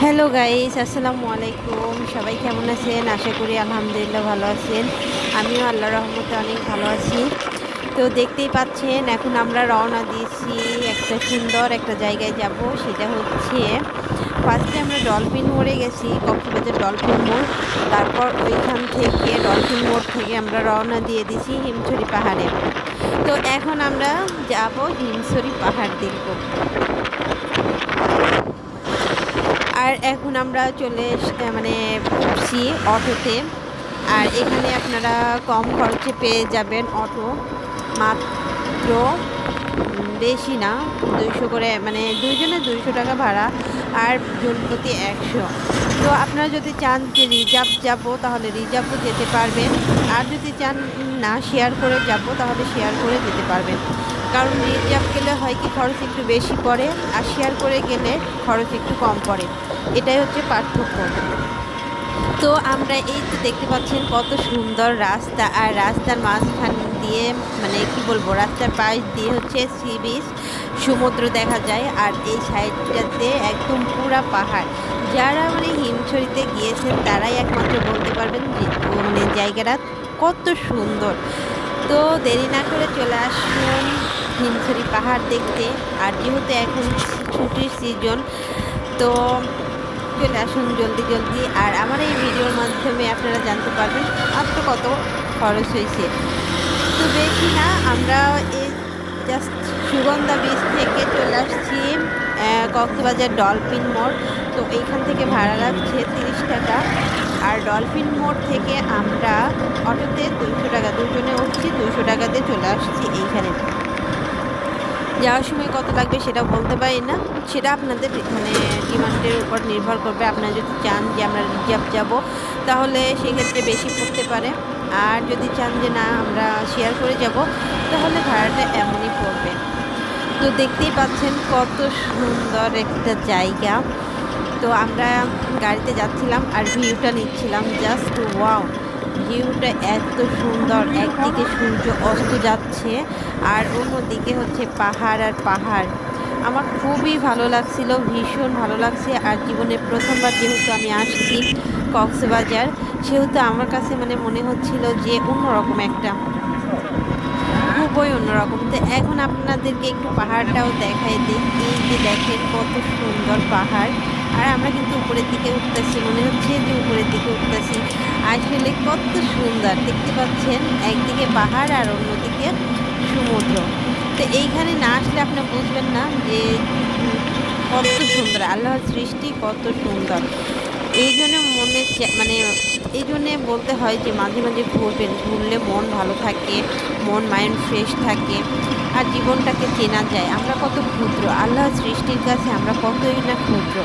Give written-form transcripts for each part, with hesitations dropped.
Hello guys, আসসালামু আলাইকুম। সবাই কেমন আছেন? আশা করি আলহামদুলিল্লাহ ভালো আছেন। আমিও আল্লাহর রহমতে অনেক ভালো আছি। তো দেখতেই পাচ্ছেন এখন আমরা রওনা দিয়েছি একটা সুন্দর একটা জায়গায় যাব। সেটা হচ্ছে ফার্স্টে আমরা ডলফিন মোড়ে গেছি, কক্সবাজার ডলফিন মোড়। তারপর ওইখান থেকে ডলফিন মোড় থেকে আমরা রওনা দিয়ে দিয়েছি হিমছড়ি পাহাড়ে। তো এখন আমরা যাব হিমছড়ি পাহাড় দেখব। আর এখন আমরা মানে উঠছি অটোতে। আর এখানে আপনারা কম খরচে পেয়ে যাবেন অটো, মাত্র বেশি না, 200 করে, মানে দুইজনে 200 টাকা ভাড়া আর জন প্রতি 100। তো আপনারা যদি চান যে রিজার্ভ যাব তাহলে রিজার্ভও যেতে পারবেন, আর যদি চান না শেয়ার করে যাব তাহলে শেয়ার করে যেতে পারবেন। কারণ রিজার্ভ গেলে হয় কি খরচ একটু বেশি পড়ে, আর শেয়ার করে গেলে খরচ একটু কম পড়ে। এটাই হচ্ছে পার্থক্য। তো আমরা এই তো দেখতে পাচ্ছেন কত সুন্দর রাস্তা, আর রাস্তার মাঝখান দিয়ে, মানে কি বলবো, রাস্তার পাশ দিয়ে হচ্ছে সি বিচ, সমুদ্র দেখা যায়। আর এই সাইডটাতে একদম পুরা পাহাড়। যারা মানে হিমছড়িতে গিয়েছেন তারাই একমাত্র বলতে পারবেন যে মানে জায়গাটা কত সুন্দর। তো দেরি না করে চলে আসুন হিমছড়ি পাহাড় দেখতে। আর যেহেতু এখন ছুটির সিজন, তো চলে আসুন জলদি জলদি। আর আমার এই ভিডিওর মাধ্যমে আপনারা জানতে পারবেন মাত্র কত খরচ হয়েছে। তো বেশি না, আমরা এই জাস্ট সুগন্ধা বীচ থেকে চলে আসছি কক্সবাজার ডলফিন মোড়। তো এইখান থেকে ভাড়া লাগছে 30 টাকা। আর ডলফিন মোড় থেকে আমরা অটোতে 200 টাকা, দুজনে উঠছি, 200 টাকাতে চলে আসছি এইখানে। যাওয়ার সময় কত লাগবে সেটা বলতে পারি না, সেটা আপনাদের মানে ডিমান্ডের উপর নির্ভর করবে। আপনারা যদি চান যে আমরা রিজার্ভ যাব তাহলে সেক্ষেত্রে বেশি পড়তে পারে, আর যদি চান যে না আমরা শেয়ার করে যাব তাহলে ভাড়াটা এমনই পড়বে। তো দেখতেই পাচ্ছেন কত সুন্দর একটা জায়গা। তো আমরা গাড়িতে যাচ্ছিলাম আর ভিউটা নিচ্ছিলাম, জাস্ট ওয়াও, ভিউটা এত সুন্দর। একদিকে সূর্য অস্ত যাচ্ছে আর অন্যদিকে হচ্ছে পাহাড় আর পাহাড়। আমার খুবই ভালো লাগছিল, ভীষণ ভালো লাগছে। আর জীবনে প্রথমবার যেহেতু আমি আসছি কক্সবাজার, সেহেতু আমার কাছে মানে মনে হচ্ছিল যে অন্যরকম একটা, খুবই অন্যরকম। তো এখন আপনাদেরকে একটু পাহাড়টাও দেখাই দিই। এই যে দেখেন কত সুন্দর পাহাড়। আর আমরা কিন্তু উপরের দিকে উঠতেছি, মনে হচ্ছে যে উপরের দিকে উঠতেছি। আসলে কত সুন্দর দেখতে পাচ্ছেন, একদিকে পাহাড় আর অন্যদিকে সমুদ্র। তো এইখানে না আসলে আপনি বুঝবেন না যে কত সুন্দর আল্লাহর সৃষ্টি, কত সুন্দর। এই জন্য মানে এই জন্যে বলতে হয় যে মাঝে মাঝে ঘুরবেন, ঘুরলে মন ভালো থাকে, মন মাইন্ড ফ্রেশ থাকে, আর জীবনটাকে চেনা যায় আমরা কত ক্ষুদ্র, আল্লাহর সৃষ্টির কাছে আমরা কতই না ক্ষুদ্র।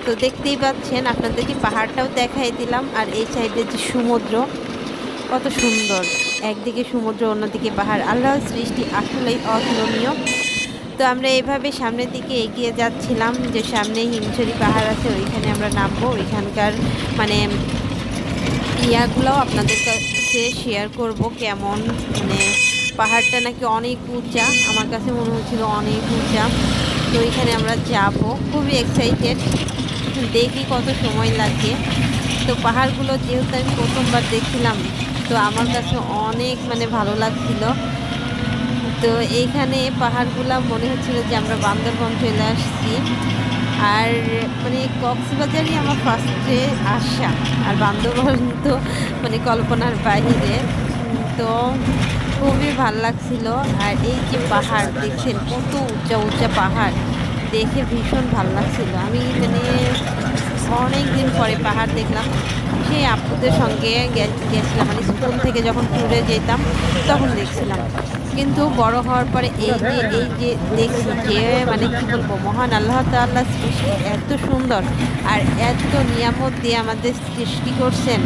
তো দেখতেই পাচ্ছেন, আপনাদেরকে পাহাড়টাও দেখাই দিলাম। আর এই সাইডে যে সমুদ্র, কত সুন্দর, একদিকে সমুদ্র অন্যদিকে পাহাড়। আল্লাহর সৃষ্টি আসলেই অতুলনীয়। তো আমরা এইভাবে সামনের দিকে এগিয়ে যাচ্ছিলাম, যে সামনে হিমছড়ি পাহাড় আছে, ওইখানে আমরা নামবো। ওইখানকার মানে ইয়াগুলোও আপনাদের কাছে শেয়ার করব, কেমন মানে পাহাড়টা নাকি অনেক উঁচা, আমার কাছে মনে হচ্ছিল অনেক উঁচা। তো এখানে আমরা যাব, খুবই এক্সাইটেড, দেখি কত সময় লাগে। তো পাহাড়গুলো যেহেতু আমি প্রথমবার দেখছিলাম, তো আমার কাছে অনেক মানে ভালো লাগছিল। তো এইখানে পাহাড়গুলা মনে হচ্ছিল যে আমরা বান্দরবন চলে আসছি। আর মানে কক্সবাজারই আমার ফার্স্টে আসা, আর বান্দরবন তো মানে কল্পনার বাইরে। তো খুবই ভাল লাগছিল। আর এই যে পাহাড় দেখছেন, কত উঁচা উঁচা পাহাড়, দেখে ভীষণ ভাল লাগছিল। আমি মানে অনেক দিন পরে পাহাড় দেখলাম, সেই আপুদের সঙ্গে গেছিলাম, মানে স্কুল থেকে যখন ট্যুরে যেতাম তখন দেখছিলাম। কিন্তু বড় হওয়ার পরে এই যে দেখছি যে মানে কি বলবো, মহান আল্লাহ তাআলা সৃষ্টি এত সুন্দর আর এত নিয়ামত দিয়ে আমাদের সৃষ্টি করছেন,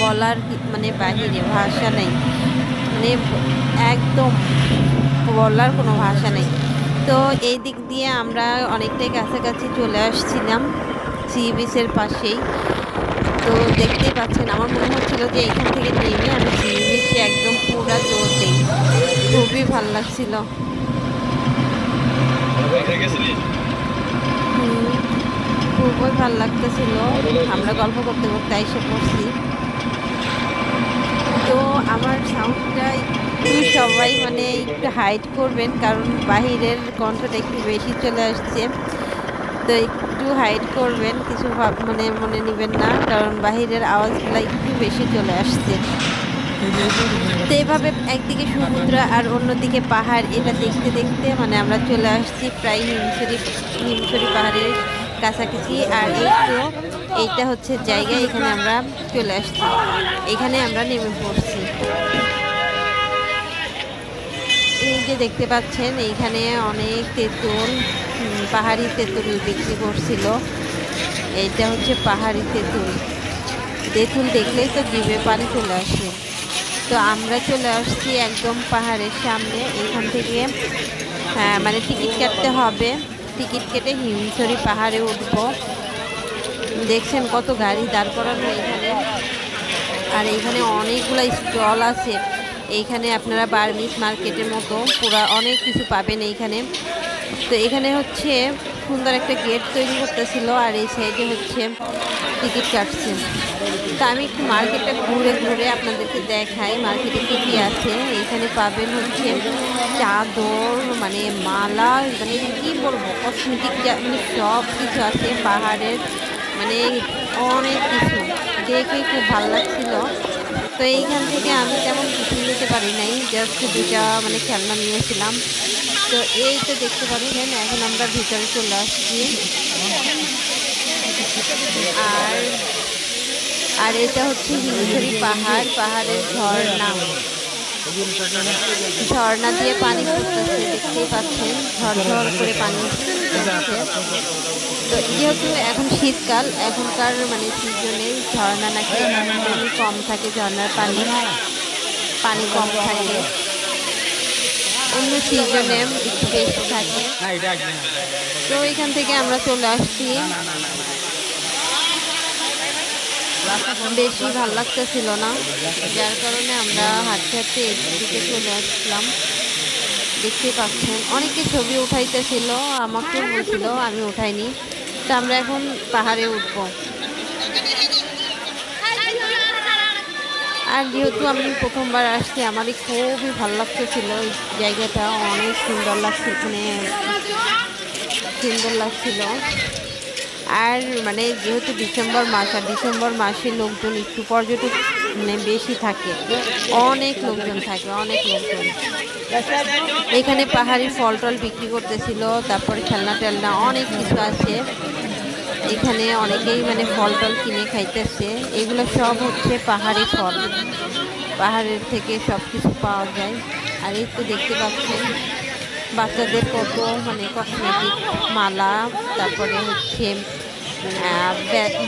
বলার মানে বাহিরে ভাষা নেই, মানে একদম বলার কোনো ভাষা নেই। তো এই দিক দিয়ে আমরা অনেকটাই কাছাকাছি চলে আসছিলাম সি বিচের পাশেই। তো দেখতেই পাচ্ছেন, আমার মনে হচ্ছিল যে এখান থেকে নেমে আমি সি বিচে একদম পুরা দৌড় দেই, খুবই ভালো লাগছিল। হুম, খুব খুবই ভালো লাগতেছিল। আমরা গল্প করতে করতে এসে পড়ছি। তো আমার সাউন্ডটা একটু সবাই মানে একটু হাইড করবেন, কারণ বাহিরের কণ্ঠটা একটু বেশি চলে আসছে। তো একটু হাইড করবেন, কিছু মানে মনে নেবেন না, কারণ বাহিরের আওয়াজগুলো একটু বেশি চলে আসছে। তো এইভাবে একদিকে সমুদ্র আর অন্যদিকে পাহাড়, এটা দেখতে দেখতে মানে আমরা চলে আসছি প্রায় হিমছড়ি পাহাড়ের কাছাকাছি। আর এইটা হচ্ছে জায়গা, এখানে আমরা চলে আসছি, এখানে আমরা নেমে পড়ছি। এই যে দেখতে পাচ্ছেন এইখানে অনেক তেঁতুল, পাহাড়ি তেঁতুল বিক্রি করছিল। এইটা হচ্ছে পাহাড়ি তেঁতুল। তেঁতুল দেখলেই তো জিভে পানি চলে আসে। তো আমরা চলে আসছি একদম পাহাড়ের সামনে। এইখান থেকে মানে টিকিট কাটতে হবে, টিকিট কেটে হিমছড়ি পাহাড়ে উঠবো। দেখছেন কত গাড়ি দাঁড় করানো এখানে। আর এইখানে অনেকগুলো স্টল আছে। এইখানে আপনারা বার্মিজ মার্কেটের মতো পুরা অনেক কিছু পাবেন এইখানে। তো এখানে হচ্ছে সুন্দর একটা গেট তৈরি করতেছিল, আর এই সাইডে হচ্ছে টিকিট কাটছে। তা আমি একটু মার্কেটটা ঘুরে ঘুরে আপনাদেরকে দেখাই মার্কেটে কী কী আছে। এইখানে পাবেন হচ্ছে চাদর, মানে মালা, মানে কী বলবো, কসমেটিক, মানে সব কিছু আছে পাহাড়ের, মানে অনেক কিছু দেখে খুব ভালো লাগছিল। তো এইখান থেকে আমি তেমন কিছু নিতে পারি নাই, জাস্ট দুটা মানে খেলনা নিয়েছিলাম। তো এই তো দেখতে পাচ্ছেন এখন আমরা ভিতরে চলে আসছি। আর আর এটা হচ্ছে হিমছড়ি পাহাড়, পাহাড়ের ঝর্ণা দিয়ে পানি পড়তেছে, দেখতেই পাচ্ছেন ঝরঝর করে পানি পড়ছে। তো যেহেতু এখন শীতকাল, এখনকার মানে সিজনে ঝর্ণা নাকি একদমই কম থাকে, ঝর্ণার পানি কম থাকে, অন্য সিজনে একটু বেশি থাকে। তো এখান থেকে আমরা চলে আসছি, বেশি ভালো লাগতেছিল না, যার কারণে আমরা হাঁটতে হাঁটতে এদিকে চলে আসলাম। দেখতে পাচ্ছেন অনেকে ছবি উঠাইতেছিল, আমাকে বলছিল, আমি উঠাইনি। তো আমরা এখন পাহাড়ে উঠব। আর যেহেতু আমি প্রথমবার আসছি, আমারই খুবই ভালো লাগতেছিল, এই জায়গাটা অনেক সুন্দর লাগছে, মানে সুন্দর লাগছিল। আর মানে যেহেতু ডিসেম্বর মাস, আর ডিসেম্বর মাসে লোকজন একটু পর্যটক মানে বেশি থাকে, অনেক লোকজন থাকে, অনেক লোকজন। এখানে পাহাড়ি ফল টল বিক্রি করতেছিল, তারপরে খেলনা টেলনা অনেক কিছু আছে। এখানে অনেকেই মানে ফল টল কিনে খাইতেছে। এগুলো সব হচ্ছে পাহাড়ি ফল, পাহাড়ের থেকে সব কিছু পাওয়া যায়। আর এই তো দেখতে পাচ্ছেন বাচ্চাদের কত মানে কসমেটিক, মালা, তারপরে হচ্ছে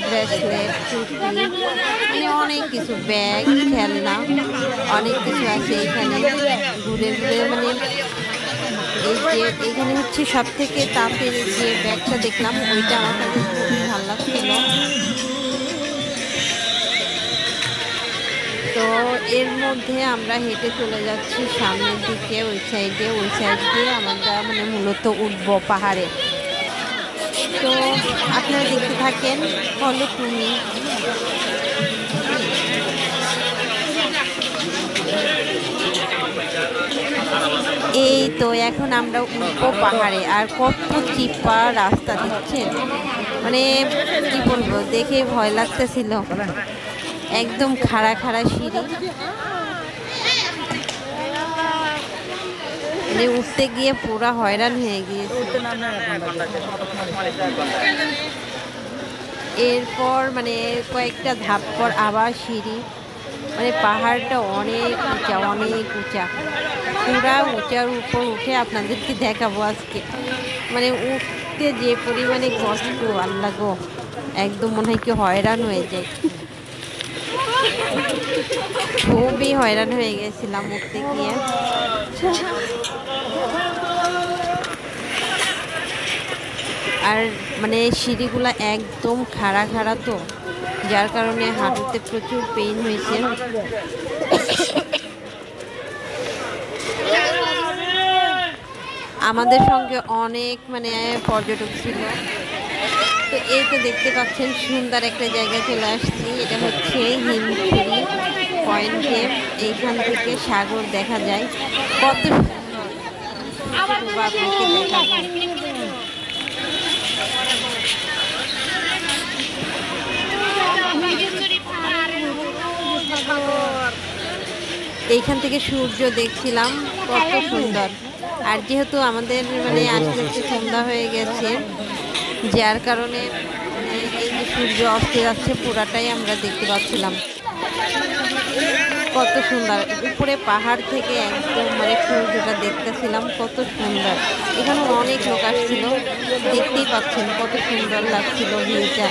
ব্রেসলেট, টুপি, মানে অনেক কিছু, ব্যাগ, খেলনা, অনেক কিছু আছে এখানে। ঘুরে ঘুরে মানে এই যে এখানে হচ্ছে সব থেকে তাঁতের যে ব্যাগটা দেখলাম, ওইটা আমার কাছে খুবই ভালো লাগছিল। তো এর মধ্যে আমরা হেঁটে চলে যাচ্ছি সামনের দিকে, ওই সাইড দিয়ে আমরা মানে মূলত উঠবো পাহাড়ে। তো আপনারা দেখতে থাকেন, ফলো তুমি। এই তো এখন আমরা উঠবো পাহাড়ে। আর কত চিপা রাস্তা দেখছেন, মানে কি বলবো, দেখে ভয় লাগতেছিল। একদম খাড়া খাড়া সিঁড়ি, মানে উঠতে গিয়ে পুরা হয়রান হয়ে গিয়েছে। এরপর মানে কয়েকটা ধাপ পর আবার সিঁড়ি, মানে পাহাড়টা অনেক উঁচা, অনেক উঁচা, পুরা উঁচার উপর উঠে আপনাদেরকে দেখাবো আজকে। মানে উঠতে যে পরিমাণে কষ্ট, আল্লাহ গো, একদম মনে হয় কি হয়রান হয়ে যায়। খুবই হয়রান হয়ে গেছিলাম উঠতে গিয়ে। আর মানে সিঁড়িগুলো একদম খাড়া খাড়া, তো যার কারণে হাঁটুতে প্রচুর পেইন হয়েছে। আমাদের সঙ্গে অনেক মানে পর্যটক ছিল। তো তো এই তো দেখতে পাচ্ছেন সুন্দর একটা জায়গায় চলে আসছি। এটা হচ্ছে হিমছড়ি পয়েন্টে। এইখান থেকে সাগর দেখা যায়, কত সুন্দর। আপনাকে দেখাবো। এইখান থেকে সূর্য দেখছিলাম, কত সুন্দর। আর যেহেতু আমাদের মানে আস্তে আস্তে সন্ধ্যা হয়ে গেছে, যার কারণে এই যে সূর্য অস্ত যাচ্ছে পুরাটাই আমরা দেখতে পাচ্ছিলাম, কত সুন্দর। উপরে পাহাড় থেকে একদম মানে সূর্যটা দেখতেছিলাম, কত সুন্দর। এখানে অনেক লোক আসছিল, দেখতেই পাচ্ছেন কত সুন্দর লাগছিল ভিউটা।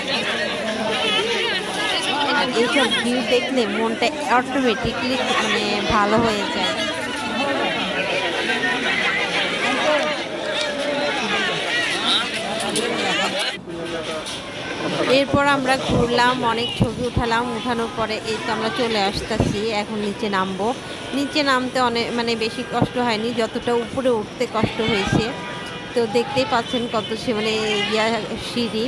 আর এইসব ভিউ দেখলে মনটা অটোমেটিকলি মানে ভালো হয়ে যায়। এরপর আমরা ঘুরলাম, অনেক ছবি উঠালাম। উঠানোর পরে এই তো আমরা চলে আসতেছি, এখন নিচে নামবো। নিচে নামতে অনেক মানে বেশি কষ্ট হয়নি, যতটা উপরে উঠতে কষ্ট হয়েছে। তো দেখতেই পাচ্ছেন কত সে মানে ইয়া সিঁড়ি।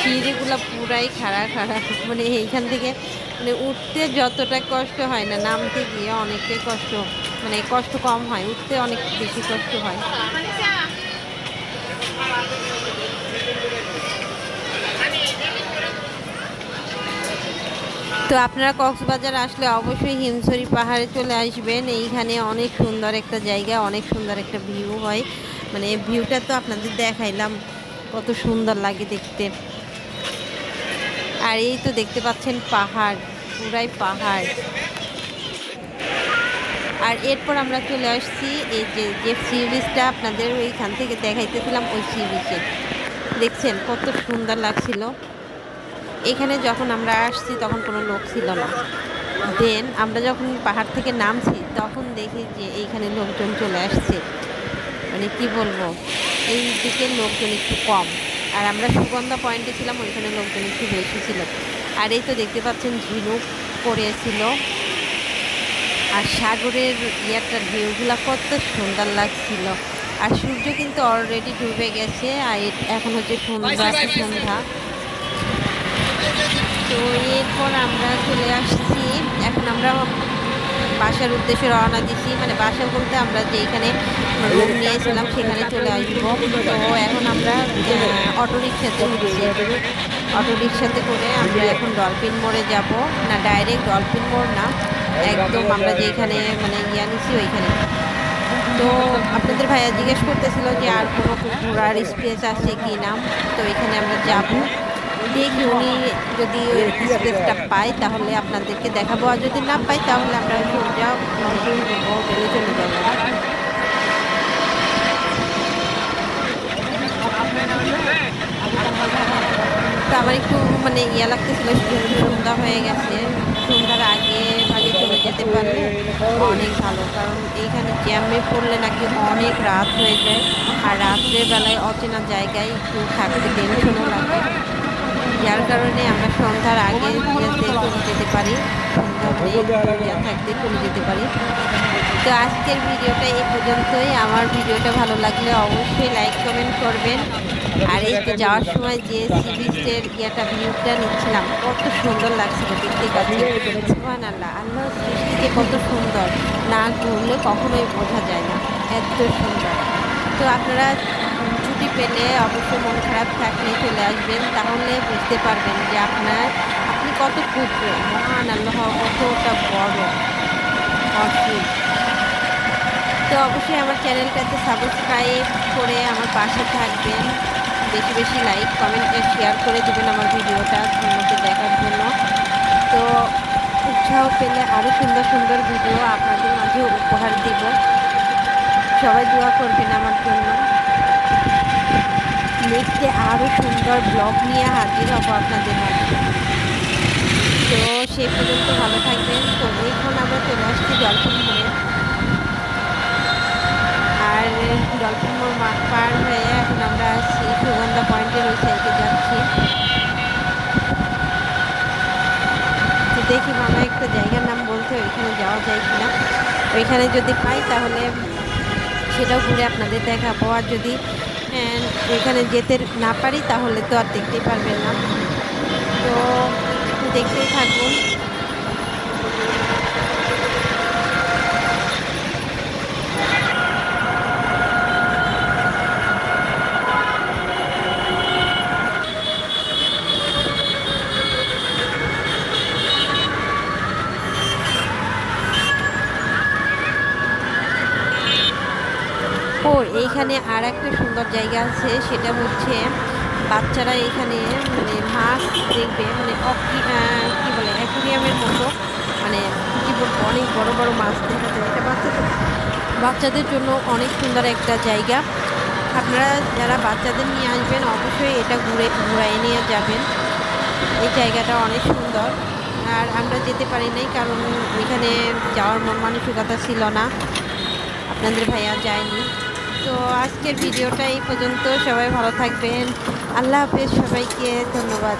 সিঁড়িগুলো পুরাই খাড়া খাড়া, মানে এইখান থেকে মানে উঠতে যতটা কষ্ট হয় না, নামতে গিয়ে অনেকটাই কষ্ট, মানে কষ্ট কম হয়, উঠতে অনেক বেশি কষ্ট হয়। তো আপনারা কক্সবাজার আসলে অবশ্যই হিমছড়ি পাহাড়ে চলে আসবেন। এইখানে অনেক সুন্দর একটা জায়গা, অনেক সুন্দর একটা ভিউ হয়। মানে ভিউটা তো আপনাদের দেখাইলাম, কত সুন্দর লাগে দেখতে। আর এই তো দেখতে পাচ্ছেন পাহাড়, পুরাই পাহাড়। আর এরপর আমরা চলে আসছি এই যে সি বিচটা আপনাদের ওইখান থেকে দেখাইতেছিলাম, ওই সি বিচে দেখছেন কত সুন্দর লাগছিল। এখানে যখন আমরা আসছি তখন কোনো লোক ছিল না। দেন আমরা যখন পাহাড় থেকে নামছি তখন দেখি যে এইখানে লোকজন চলে আসছে। মানে কি বলবো, এই দিকে লোকজন একটু কম। আর আমরা সুগন্ধা পয়েন্টে ছিলাম, ওইখানে লোকজন একটু বেশি ছিল। আর এই তো দেখতে পাচ্ছেন ঝিনুক পড়েছিল। আর সাগরের ইয়াটার ভিউগুলো কত সুন্দর লাগছিল। আর সূর্য কিন্তু অলরেডি ডুবে গেছে, আর এখন হচ্ছে সন্ধ্যা। তো এরপর আমরা চলে আসছি, এখন আমরা বাসার উদ্দেশ্যে রওনা দিচ্ছি। মানে বাসা বলতে আমরা যে এখানে রুম নিয়েছিলাম সেখানে চলে আসবো। তো এখন আমরা অটোরিকশাতে উঠছি। অটোরিকশাতে করে আমরা এখন ডলফিন মোড়ে যাব। না, ডাইরেক্ট ডলফিন মোড় না, একদম আমরা যেখানে মানে ইয়া নিছি ওইখানে। তো আপনাদের ভাইয়া জিজ্ঞেস করতেছিল যে আর কোনো ঘোরার স্পেস আছে কি না। তো এখানে আমরা যাব, দেখি উনি যদি ওই স্পেসটা পাই তাহলে আপনাদেরকে দেখাবো, আর যদি না পাই তাহলে আমরা সোজা হোটেলে চলে যাবো। তো আমার একটু মানে ইয়া লাগতেছিল, সন্ধ্যা হয়ে গেছে। সন্ধ্যার আগে ভাগে চলে যেতে পারলে অনেক ভালো, কারণ এইখানে জ্যামে পড়লে নাকি অনেক রাত হয়ে যায়। আর রাত্রের বেলায় অচেনা জায়গায় একটু থাকতে টেনশনও লাগে, যার কারণে আমরা সন্ধ্যার আগে ইয়াতে চলে যেতে পারি, সন্ধ্যা থাকতে চলে যেতে পারি। তো আজকের ভিডিওটা এই পর্যন্তই। আমার ভিডিওটা ভালো লাগলে অবশ্যই লাইক কমেন্ট করবেন। আর এই তো যাওয়ার সময় যে সি বিচের ইয়েটা ভিউটা নিচ্ছিলাম, কত সুন্দর লাগছিল দেখতে পাচ্ছি। সুবহানাল্লাহ, আল্লাহর সৃষ্টিকে কত সুন্দর, না ঘুরলে কখনোই বোঝা যায় না, এত সুন্দর। তো আপনারা ছুটি পেলে অবশ্যই মন খারাপ থাকলে চলে আসবেন, তাহলে বুঝতে পারবেন যে আপনি কত ক্ষুদ্র, মহান আল্লাহ কতটা বড়, অসীম। তো অবশ্যই আমার চ্যানেলটাতে সাবস্ক্রাইব করে আমার পাশে থাকবেন, বেশি বেশি লাইক কমেন্ট শেয়ার করে দেবেন আমার ভিডিওটা অন্যকে দেখার জন্য। তো উৎসাহ পেলে আরও সুন্দর সুন্দর ভিডিও আপনাদের মাঝে উপহার দিব। সবাই দোয়া করবেন আমার জন্য। নেক্সটে আরও সুন্দর ব্লগ নিয়ে হাজির হব আপনাদের মাঝে। তো সেই পর্যন্ত ভালো থাকবেন। তো এখন আমরা চলে আসছি ডলফিন মোড়ে। আর ডলফিন মোড় মাঠ পার হয়ে এখন আমরা আসছি সুগন্ধা পয়েন্টের ওই সাইডে যাচ্ছি। তো দেখি মামা একটা জায়গার নাম বলতে, ওইখানে যাওয়া যায় কিনা। ওইখানে যদি পাই তাহলে সেটাও ঘুরে আপনাদের দেখাবো। আর যদি এখানে যেতে না পারি তাহলে তো আর দেখতেই পারবেন না। তো দেখতেই থাকুন। ও এইখানে আর একটা সুন্দর জায়গা আছে, সেটা হচ্ছে বাচ্চারা এখানে মানে মাছ দেখবে, মানে কি বলে অ্যাকুরিয়ামের মতো, মানে কি বলবো, অনেক বড় বড় মাছ দেখা যায়। এটা বাচ্চাদের জন্য অনেক সুন্দর একটা জায়গা। আপনারা যারা বাচ্চাদের নিয়ে আসবেন অবশ্যই এটা ঘুরাই নিয়ে যাবেন। এই জায়গাটা অনেক সুন্দর। আর আমরা যেতে পারি নাই কারণ এখানে যাওয়ার মন মানসিকতা ছিল না, আপনাদের ভাইয়া যায়নি। তো আজকের ভিডিওটা এই পর্যন্ত। সবাই ভালো থাকবেন। আল্লাহ হাফেজ, সবাইকে ধন্যবাদ।